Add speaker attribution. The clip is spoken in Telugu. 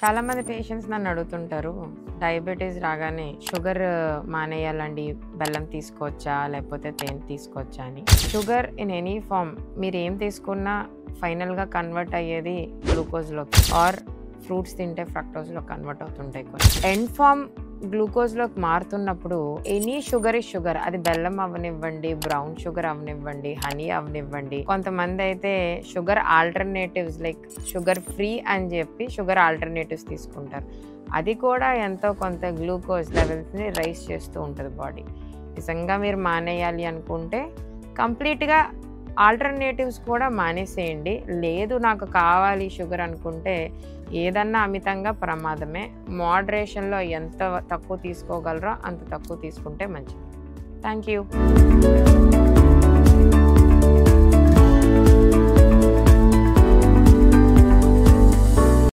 Speaker 1: చాలా మంది పేషెంట్స్ నన్ను అడుగుతుంటారు, డయాబెటీస్ రాగానే షుగర్ మానేయాలండి, బెల్లం తీసుకోవచ్చా లేకపోతే తేనె తీసుకోవచ్చా అని. షుగర్ ఇన్ ఎనీ ఫామ్ మీరు ఏం తీసుకున్నా ఫైనల్గా కన్వర్ట్ అయ్యేది గ్లూకోజ్లోకి, ఆర్ ఫ్రూట్స్ తింటే ఫ్రక్టోజ్లో కన్వర్ట్ అవుతుంటాయి. కొన్ని ఎండ్ ఫామ్ గ్లూకోజ్లోకి మారుతున్నప్పుడు ఎనీ షుగర్ ఇస్ షుగర్, అది బెల్లం అవనివ్వండి, బ్రౌన్ షుగర్ అవనివ్వండి, హనీ అవనివ్వండి. కొంతమంది అయితే sugar alternatives like sugar free అని చెప్పి షుగర్ ఆల్టర్నేటివ్స్ తీసుకుంటారు. అది కూడా ఎంతో కొంత గ్లూకోజ్ లెవెల్స్ని రైజ్ చేస్తూ ఉంటుంది బాడీ. నిజంగా మీరు మానేయాలి అనుకుంటే కంప్లీట్గా ఆల్టర్నేటివ్స్ కూడా మానేసేయండి. లేదు నాకు కావాలి షుగర్ అనుకుంటే ఏదన్నా అమితంగా ప్రమాదమే. మోడరేషన్లో ఎంత తక్కువ తీసుకోగలరో అంత తక్కువ తీసుకుంటే మంచిది. Thank you.